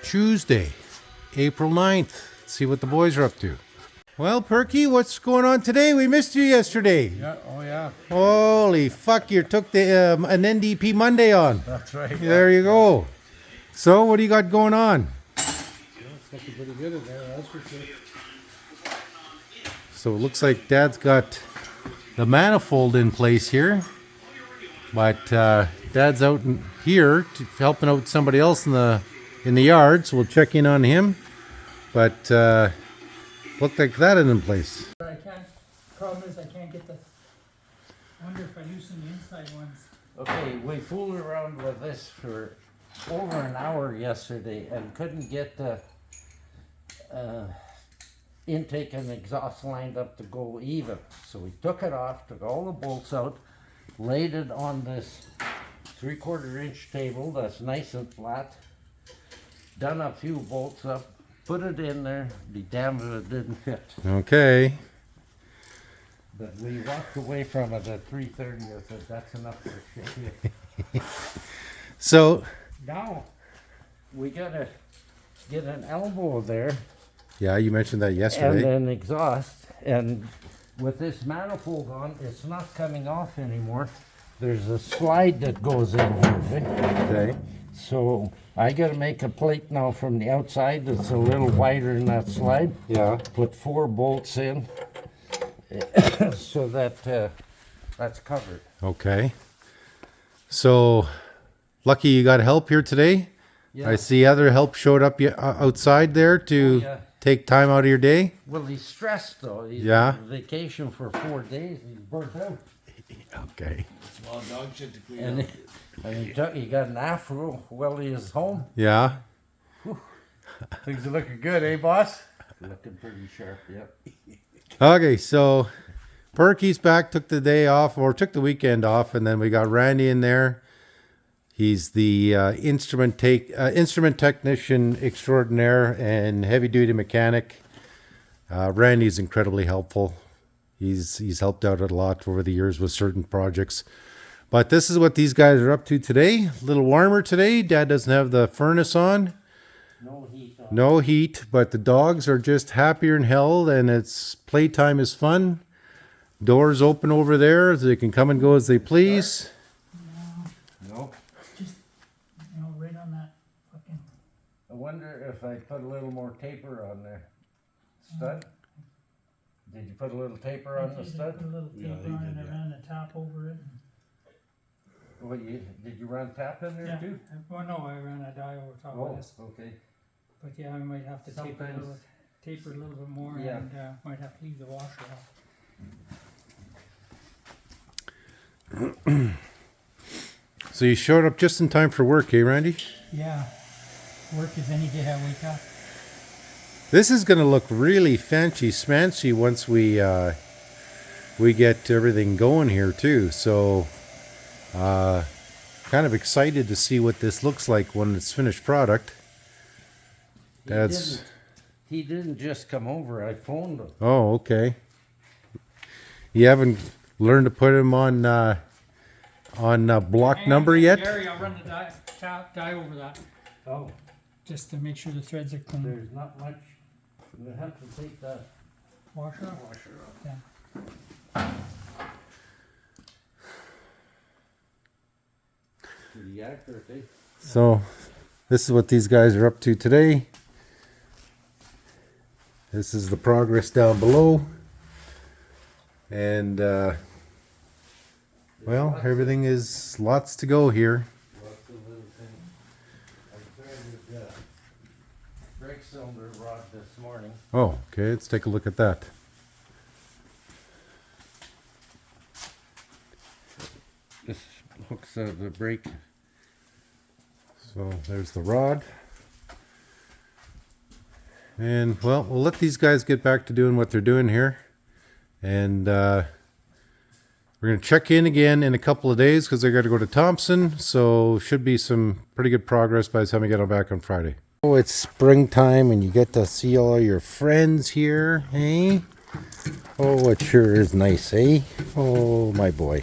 Tuesday, April 9th. Let's see what the boys are up to. Well, Perky, what's going on today? We missed you yesterday. Yeah, oh yeah. Holy fuck, you took the an NDP Monday on. That's right. There you go. So, what do you got going on? Yeah, it's looking pretty good in there, that's for sure. So, it looks like Dad's got the manifold in place here. But Dad's out here helping out somebody else in the yard, so we'll check in on him. But looked like that in place. I can't. Problem is, I can't get the. I wonder if I loosen the inside ones. Okay, we fooled around with this for over an hour yesterday and couldn't get the intake and exhaust lined up to go even. So we took it off, took all the bolts out, laid it on this 3/4 inch table that's nice and flat, done a few bolts up, put it in there, be damned if it didn't fit. Okay. But we walked away from it at 3:30. I said, that's enough for shit. So, Now, we gotta get an elbow there yeah, you mentioned that and yesterday. an exhaust. And with this manifold on, it's not coming off anymore. There's a slide that goes in here. eh? Okay. So I gotta make a plate now from the outside that's a little wider than that slide. Yeah. Put 4 bolts in so that that's covered. Okay. So, lucky you got help here today. Yeah. I see other help showed up outside there to yeah. take time out of your day. Well, he's stressed though. He's Yeah. on vacation for 4 days. He's burnt out. Okay. Small dog shit to clean And, up. he got an afro while he is home. Yeah. Things are looking good, eh, boss? Looking pretty sharp, yep. Okay, so Perky's back, took the day off, or took the weekend off, and then we got Randy in there. He's the instrument technician extraordinaire and heavy-duty mechanic. Randy's incredibly helpful. He's helped out a lot over the years with certain projects. But this is what these guys are up to today. A little warmer today. Dad doesn't have the furnace on. No heat on. No heat, but the dogs are just happier than hell, and it's playtime is fun. Doors open over there, so they can come and go as they please. No. Just, right on that fucking. I wonder if I put a little more taper on there. Stud? Did you put a little taper on the stud? Put a little Yeah, tape they on did, it. I yeah. ran the top over it. What, did you run tap in there Yeah. too? Well, no, I ran a die over top Oh, of this. okay. But yeah, I might have to taper Sometimes- a little bit more, Yeah. and might have to leave the washer off. So you showed up just in time for work, eh, Randy? Yeah. Work is any day I wake up. This is going to look really fancy smancy once we get everything going here too. So, kind of excited to see what this looks like when it's finished product. He didn't just come over. I phoned him. Oh, okay. You haven't learned to put him on block number yet? Gary, I'll run the die over that, Oh, just to make sure the threads are clean. there's not much. We have to take the Washer off? washer off. Yeah. Pretty accurate, eh? So, this is what these guys are up to today. This is the progress down below. And, well, everything is lots to go here. Lots of little things. I threaded brake cylinder rod this morning. Oh, okay, let's take a look at that. This hooks the brake. So, there's the rod. And, well, we'll let these guys get back to doing what they're doing here. And, we're going to check in again in a couple of days because I got to go to Thompson. So, should be some pretty good progress by the time I get back on Friday. Oh, it's springtime and you get to see all your friends here, eh? Oh, it sure is nice, eh? Oh, my boy.